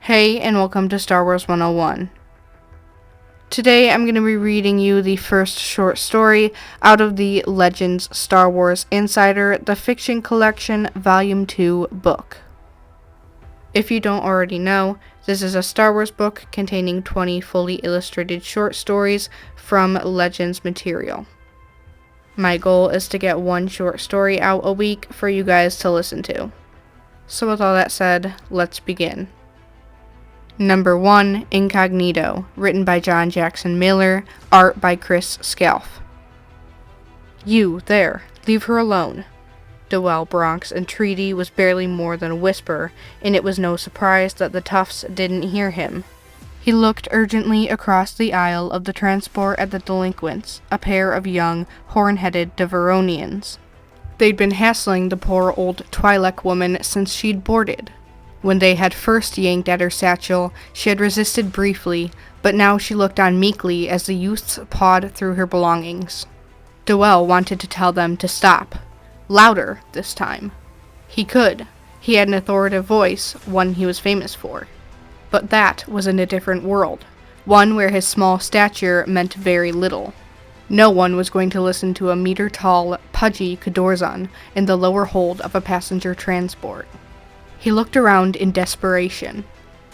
Hey, and welcome to Star Wars 101. Today I'm going to be reading you the first short story out of the Legends Star Wars Insider, the Fiction Collection, Volume 2 book. If you don't already know, this is a Star Wars book containing 20 fully illustrated short stories from Legends material. My goal is to get one short story out a week for you guys to listen to. So with all that said, let's begin. Number 1, Incognito, written by John Jackson Miller, art by Chris Scalf. You, there, leave her alone. Dwell Bronk's entreaty was barely more than a whisper, and it was no surprise that the toughs didn't hear him. He looked urgently across the aisle of the transport at the delinquents, a pair of young, horn-headed Devaronians. They'd been hassling the poor old Twi'lek woman since she'd boarded. When they had first yanked at her satchel, she had resisted briefly, but now she looked on meekly as the youths pawed through her belongings. Dwell wanted to tell them to stop. Louder, this time. He could. He had an authoritative voice, one he was famous for. But that was in a different world, one where his small stature meant very little. No one was going to listen to a meter-tall, pudgy Cadorzan in the lower hold of a passenger transport. He looked around in desperation.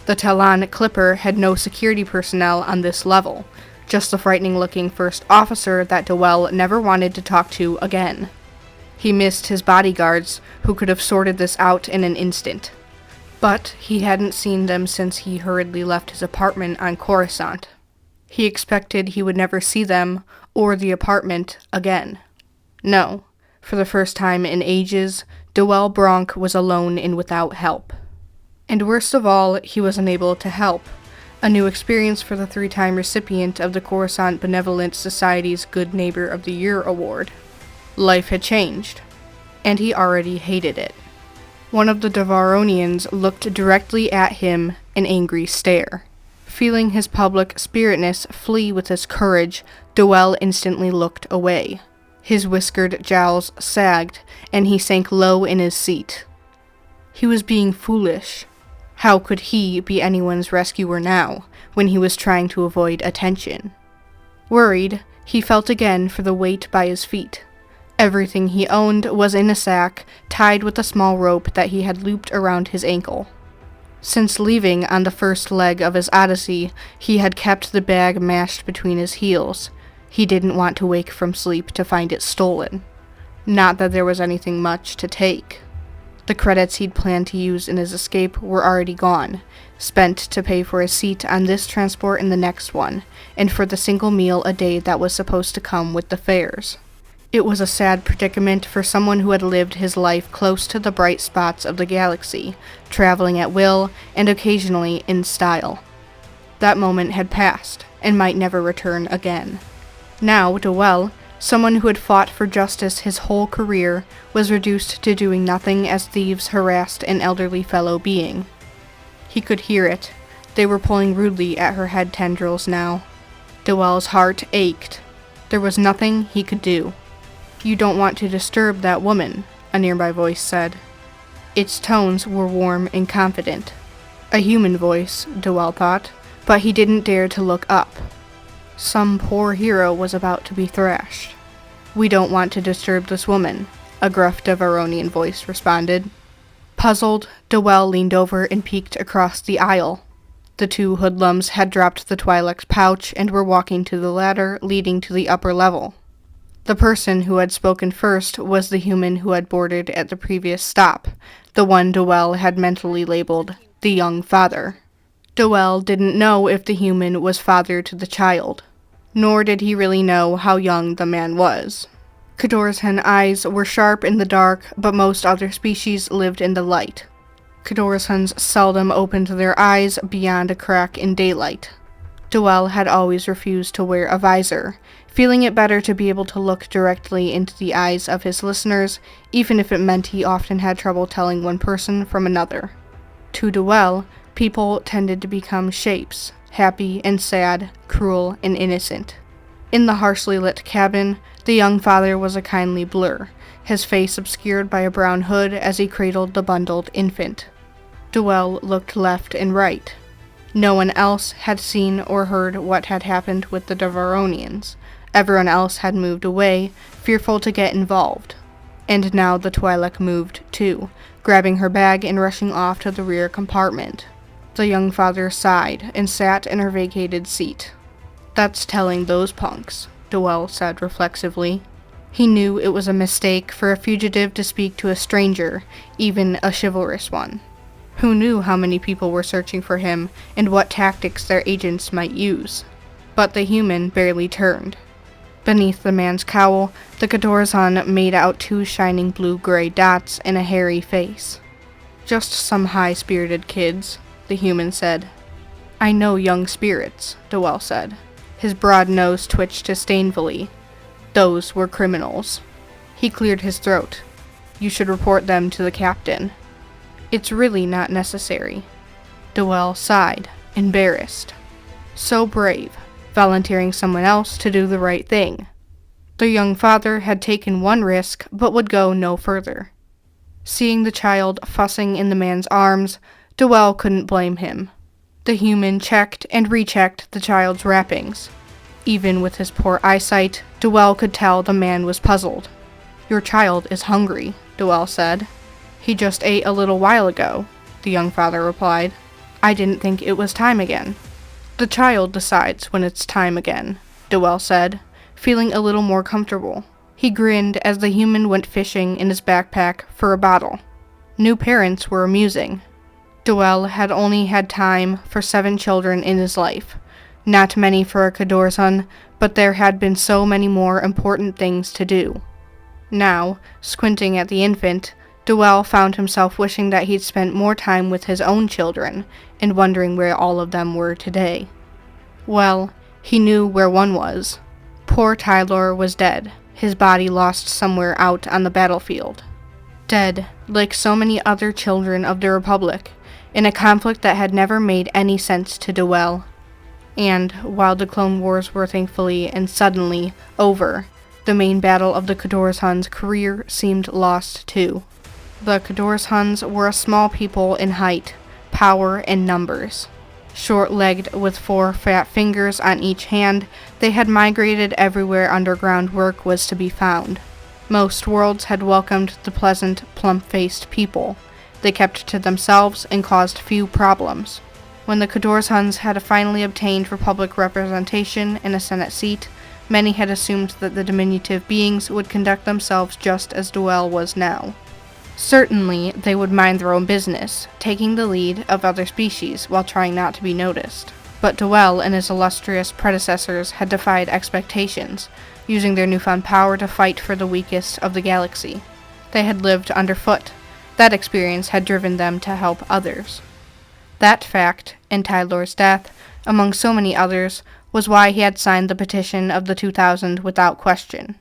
The Talon Clipper had no security personnel on this level, just the frightening-looking first officer that Dwell never wanted to talk to again. He missed his bodyguards, who could have sorted this out in an instant. But he hadn't seen them since he hurriedly left his apartment on Coruscant. He expected he would never see them, or the apartment, again. No, for the first time in ages, Dwell Bronk was alone and without help. And worst of all, he was unable to help. A new experience for the 3-time recipient of the Coruscant Benevolent Society's Good Neighbor of the Year award. Life had changed, and he already hated it. One of the Devaronians looked directly at him, an angry stare. Feeling his public spiritness flee with his courage, Dwell instantly looked away. His whiskered jowls sagged, and he sank low in his seat. He was being foolish. How could he be anyone's rescuer now, when he was trying to avoid attention? Worried, he felt again for the weight by his feet. Everything he owned was in a sack, tied with a small rope that he had looped around his ankle. Since leaving on the first leg of his odyssey, he had kept the bag mashed between his heels. He didn't want to wake from sleep to find it stolen. Not that there was anything much to take. The credits he'd planned to use in his escape were already gone, spent to pay for a seat on this transport and the next one, and for the single meal a day that was supposed to come with the fares. It was a sad predicament for someone who had lived his life close to the bright spots of the galaxy, traveling at will and occasionally in style. That moment had passed, and might never return again. Now, Dwell, someone who had fought for justice his whole career, was reduced to doing nothing as thieves harassed an elderly fellow being. He could hear it. They were pulling rudely at her head tendrils now. Dwell's heart ached. There was nothing he could do. "You don't want to disturb that woman," a nearby voice said. Its tones were warm and confident. A human voice, Dwell thought, but he didn't dare to look up. Some poor hero was about to be thrashed. "We don't want to disturb this woman," a gruff Devaronian voice responded. Puzzled, Dwell leaned over and peeked across the aisle. The two hoodlums had dropped the Twi'lek's pouch and were walking to the ladder leading to the upper level. The person who had spoken first was the human who had boarded at the previous stop, the one Dwell had mentally labeled the young father. Dwell didn't know if the human was father to the child, nor did he really know how young the man was. Cadorzan eyes were sharp in the dark, but most other species lived in the light. Cadorzans seldom opened their eyes beyond a crack in daylight. Dwell had always refused to wear a visor, feeling it better to be able to look directly into the eyes of his listeners, even if it meant he often had trouble telling one person from another. To Dwell, people tended to become shapes, happy and sad, cruel and innocent. In the harshly lit cabin, the young father was a kindly blur, his face obscured by a brown hood as he cradled the bundled infant. Dwell looked left and right. No one else had seen or heard what had happened with the Devaronians. Everyone else had moved away, fearful to get involved. And now the Twi'lek moved, too, grabbing her bag and rushing off to the rear compartment. The young father sighed and sat in her vacated seat. "That's telling those punks," Dwell said reflexively. He knew it was a mistake for a fugitive to speak to a stranger, even a chivalrous one. Who knew how many people were searching for him and what tactics their agents might use? But the human barely turned. Beneath the man's cowl, the Cadorzan made out two shining blue-gray dots in a hairy face. "Just some high-spirited kids," the human said. "I know young spirits," Dwell said. His broad nose twitched disdainfully. "Those were criminals." He cleared his throat. "You should report them to the captain." "It's really not necessary." Dwell sighed, embarrassed. So brave, volunteering someone else to do the right thing. The young father had taken one risk, but would go no further. Seeing the child fussing in the man's arms, Dwell couldn't blame him. The human checked and rechecked the child's wrappings. Even with his poor eyesight, Dwell could tell the man was puzzled. "Your child is hungry," Dwell said. "He just ate a little while ago," the young father replied. "I didn't think it was time again." "The child decides when it's time again," Dwell said, feeling a little more comfortable. He grinned as the human went fishing in his backpack for a bottle. New parents were amusing. Dwell had only had time for 7 children in his life. Not many for a Cadorzan, but there had been so many more important things to do. Now, squinting at the infant, Dwell found himself wishing that he'd spent more time with his own children, and wondering where all of them were today. Well, he knew where one was. Poor Tylor was dead, his body lost somewhere out on the battlefield. Dead, like so many other children of the Republic, in a conflict that had never made any sense to Dwell. And, while the Clone Wars were thankfully and suddenly over, the main battle of the Cadorzan's career seemed lost too. The Cadorzans were a small people in height, power, and numbers. Short-legged with 4 fat fingers on each hand, they had migrated everywhere underground work was to be found. Most worlds had welcomed the pleasant, plump-faced people. They kept to themselves and caused few problems. When the Cadorzans had finally obtained Republic representation in a Senate seat, many had assumed that the diminutive beings would conduct themselves just as Dwell was now. Certainly, they would mind their own business, taking the lead of other species while trying not to be noticed. But Dwell and his illustrious predecessors had defied expectations, using their newfound power to fight for the weakest of the galaxy. They had lived underfoot. That experience had driven them to help others. That fact, and Tylor's death, among so many others, was why he had signed the petition of the 2000 without question.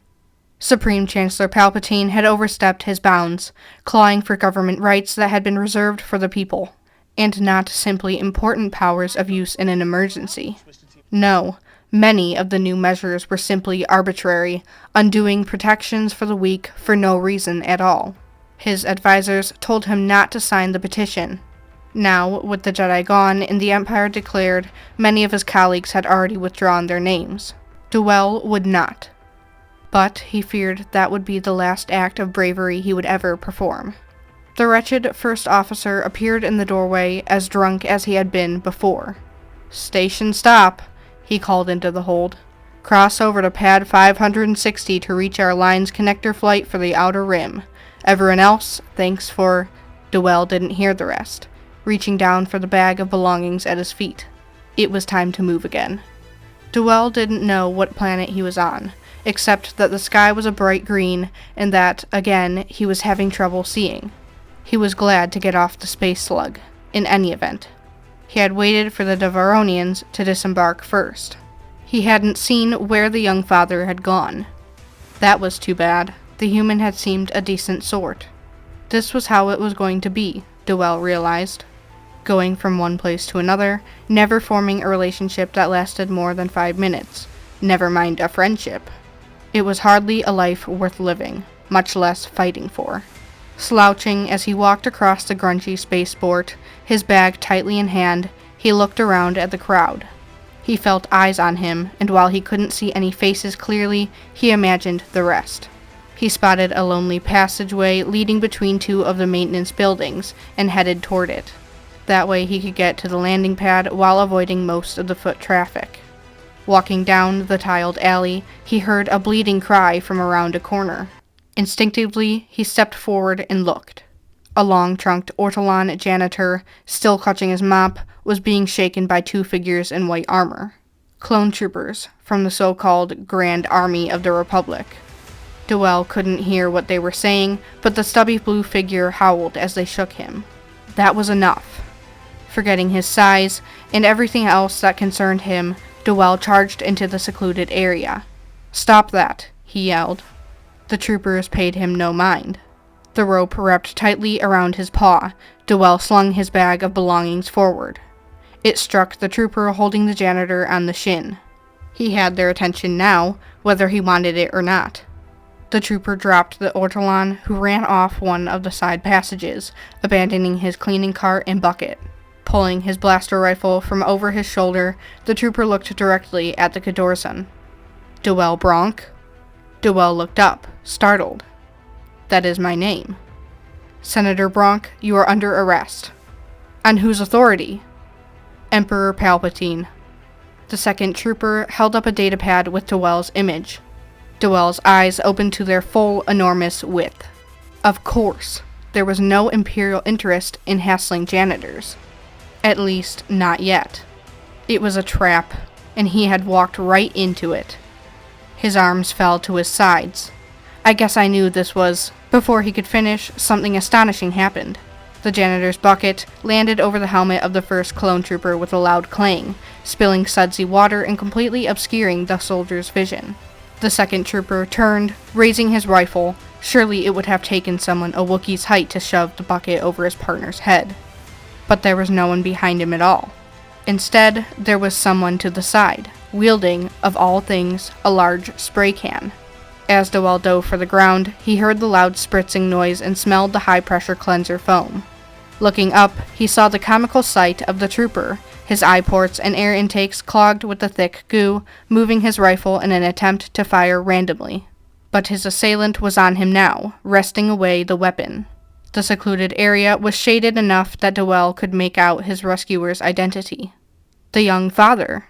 Supreme Chancellor Palpatine had overstepped his bounds, clawing for government rights that had been reserved for the people, and not simply important powers of use in an emergency. No, many of the new measures were simply arbitrary, undoing protections for the weak for no reason at all. His advisors told him not to sign the petition. Now, with the Jedi gone and the Empire declared, many of his colleagues had already withdrawn their names. Dwell would not. But he feared that would be the last act of bravery he would ever perform. The wretched first officer appeared in the doorway as drunk as he had been before. "Station stop," he called into the hold. "Cross over to pad 560 to reach our line's connector flight for the Outer Rim. Everyone else, thanks for—" Dwell didn't hear the rest, reaching down for the bag of belongings at his feet. It was time to move again. Dwell didn't know what planet he was on, except that the sky was a bright green, and that, again, he was having trouble seeing. He was glad to get off the space slug, in any event. He had waited for the Devaronians to disembark first. He hadn't seen where the young father had gone. That was too bad. The human had seemed a decent sort. This was how it was going to be, Dwell realized. Going from one place to another, never forming a relationship that lasted more than 5 minutes. Never mind a friendship. It was hardly a life worth living, much less fighting for. Slouching as he walked across the grungy spaceport, his bag tightly in hand, He looked around at the crowd. He felt eyes on him, and while he couldn't see any faces clearly, he imagined the rest. He spotted a lonely passageway leading between two of the maintenance buildings and headed toward it. That way he could get to the landing pad while avoiding most of the foot traffic. Walking down the tiled alley, he heard a bleeding cry from around a corner. Instinctively, he stepped forward and looked. A long-trunked Ortolan janitor, still clutching his mop, was being shaken by two figures in white armor. Clone troopers from the so-called Grand Army of the Republic. Dwell couldn't hear what they were saying, but the stubby blue figure howled as they shook him. That was enough. Forgetting his size and everything else that concerned him, Dwell charged into the secluded area. "Stop that," he yelled. The troopers paid him no mind. The rope wrapped tightly around his paw. Dwell slung his bag of belongings forward. It struck the trooper holding the janitor on the shin. He had their attention now, whether he wanted it or not. The trooper dropped the Ortolan, who ran off one of the side passages, abandoning his cleaning cart and bucket. Pulling his blaster rifle from over his shoulder, the trooper looked directly at the Cadorzan. "Dwell Bronk?" Dwell looked up, startled. "That is my name." "Senator Bronk, you are under arrest." "On whose authority?" "Emperor Palpatine." The second trooper held up a datapad with Dwell's image. Dwell's eyes opened to their full, enormous width. Of course, there was no Imperial interest in hassling janitors. At least, not yet. It was a trap, and he had walked right into it. His arms fell to his sides. "I guess I knew this was..." Before he could finish, something astonishing happened. The janitor's bucket landed over the helmet of the first clone trooper with a loud clang, spilling sudsy water and completely obscuring the soldier's vision. The second trooper turned, raising his rifle. Surely it would have taken someone a Wookiee's height to shove the bucket over his partner's head. But there was no one behind him at all. Instead, there was someone to the side, wielding, of all things, a large spray can. As Dwell dove for the ground, he heard the loud spritzing noise and smelled the high-pressure cleanser foam. Looking up, he saw the comical sight of the trooper, his eye ports and air intakes clogged with the thick goo, moving his rifle in an attempt to fire randomly. But his assailant was on him now, wresting away the weapon. The secluded area was shaded enough that Dwell could make out his rescuer's identity. The young father.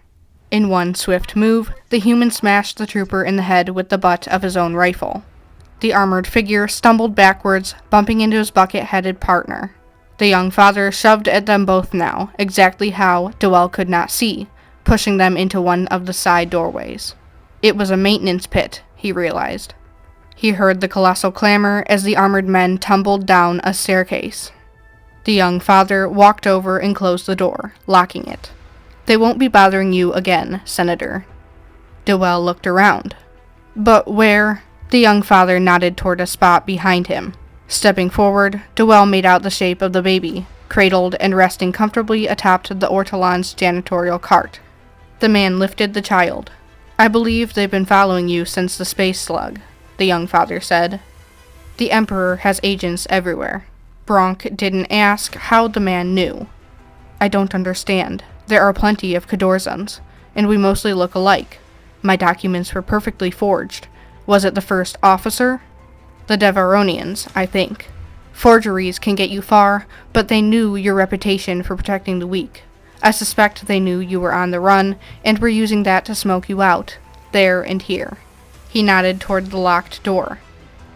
In one swift move, the human smashed the trooper in the head with the butt of his own rifle. The armored figure stumbled backwards, bumping into his bucket-headed partner. The young father shoved at them both now, exactly how, Dwell could not see, pushing them into one of the side doorways. It was a maintenance pit, he realized. He heard the colossal clamor as the armored men tumbled down a staircase. The young father walked over and closed the door, locking it. "They won't be bothering you again, Senator." Dwell looked around. "But where?" The young father nodded toward a spot behind him. Stepping forward, Dwell made out the shape of the baby, cradled and resting comfortably atop the Ortolan's janitorial cart. The man lifted the child. "I believe they've been following you since the space slug," the young father said. "The Emperor has agents everywhere." Bronk didn't ask how the man knew. "I don't understand. There are plenty of Cadorzans, and we mostly look alike. My documents were perfectly forged. Was it the first officer?" "The Devaronians, I think. Forgeries can get you far, but they knew your reputation for protecting the weak. I suspect they knew you were on the run, and were using that to smoke you out, there and here." He nodded toward the locked door.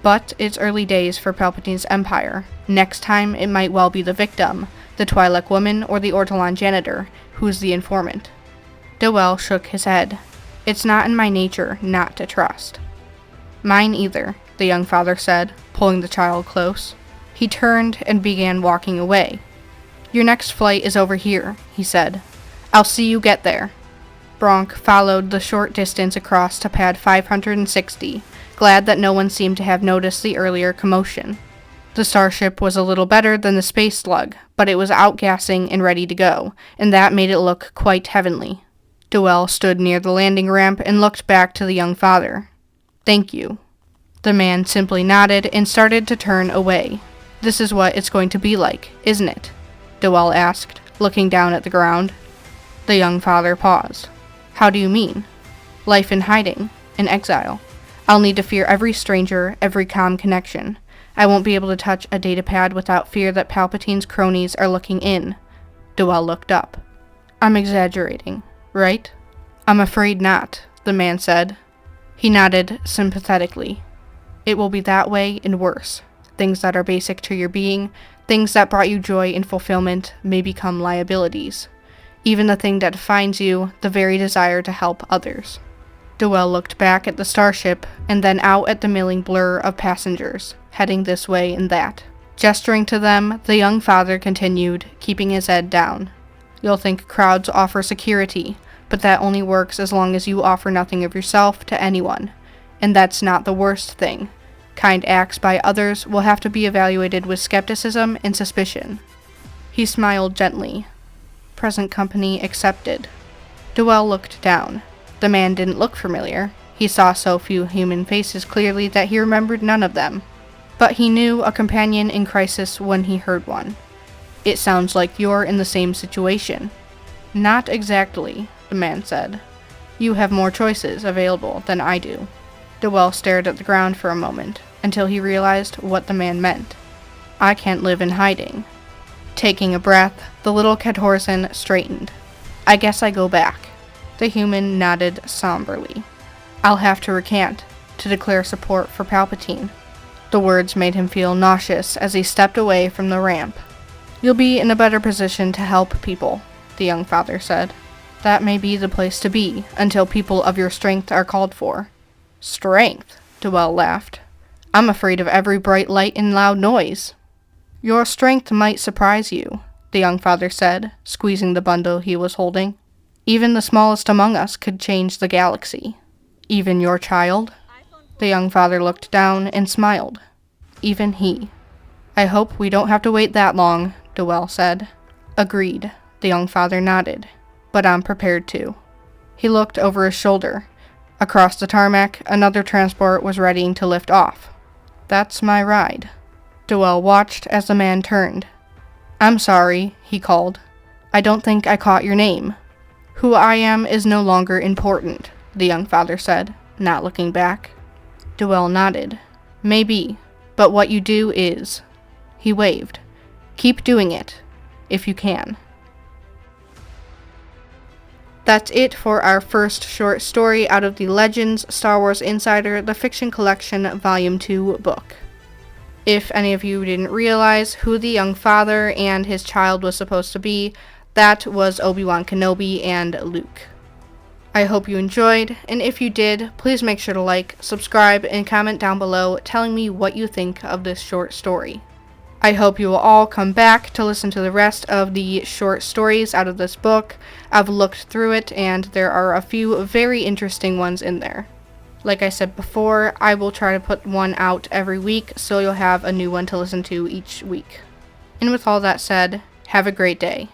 "But it's early days for Palpatine's empire. Next time it might well be the victim, the Twi'lek woman or the Ortolan janitor, who's the informant." Dwell shook his head. "It's not in my nature not to trust." "Mine either," the young father said, pulling the child close. He turned and began walking away. "Your next flight is over here," he said. "I'll see you get there." Bronk followed the short distance across to pad 560, glad that no one seemed to have noticed the earlier commotion. The starship was a little better than the space slug, but it was outgassing and ready to go, and that made it look quite heavenly. Dwell stood near the landing ramp and looked back to the young father. "Thank you." The man simply nodded and started to turn away. "This is what it's going to be like, isn't it?" Dwell asked, looking down at the ground. The young father paused. How do you mean? Life in hiding, in exile. I'll need to fear every stranger, every comm connection. I won't be able to touch a datapad without fear that Palpatine's cronies are looking in. Dwell looked up. I'm exaggerating, right? I'm afraid not, the man said. He nodded sympathetically. It will be that way and worse. Things that are basic to your being, things that brought you joy and fulfillment, may become liabilities. Even the thing that defines you, the very desire to help others. Dwell looked back at the starship, and then out at the milling blur of passengers, heading this way and that. Gesturing to them, the young father continued, keeping his head down. You'll think crowds offer security, but that only works as long as you offer nothing of yourself to anyone. And that's not the worst thing. Kind acts by others will have to be evaluated with skepticism and suspicion. He smiled gently. Present company accepted. Dwell looked down. The man didn't look familiar. He saw so few human faces clearly that he remembered none of them. But he knew a companion in crisis when he heard one. It sounds like you're in the same situation. Not exactly, the man said. You have more choices available than I do. Dwell stared at the ground for a moment, until he realized what the man meant. I can't live in hiding. Taking a breath, the little Cadhorsan straightened. I guess I go back. The human nodded somberly. I'll have to recant, to declare support for Palpatine. The words made him feel nauseous as he stepped away from the ramp. You'll be in a better position to help people, the young father said. That may be the place to be, until people of your strength are called for. Strength, Dwell laughed. I'm afraid of every bright light and loud noise. Your strength might surprise you, the young father said, squeezing the bundle he was holding. Even the smallest among us could change the galaxy. Even your child? The young father looked down and smiled. Even he. I hope we don't have to wait that long, Dwell said. Agreed, the young father nodded. But I'm prepared to. He looked over his shoulder. Across the tarmac, another transport was readying to lift off. That's my ride. Dwell watched as the man turned. I'm sorry, he called. I don't think I caught your name. Who I am is no longer important, the young father said, not looking back. Dwell nodded. Maybe, but what you do is. He waved. Keep doing it, if you can. That's it for our first short story out of the Legends Star Wars Insider, the Fiction Collection Volume 2 book. If any of you didn't realize who the young father and his child was supposed to be, that was ObiWanKenobi and Luke. I hope you enjoyed, and if you did, please make sure to like, subscribe, and comment down below telling me what you think of this short story. I hope you will all come back to listen to the rest of the short stories out of this book. I've looked through it, and there are a few very interesting ones in there. Like I said before, I will try to put one out every week, so you'll have a new one to listen to each week. And with all that said, have a great day.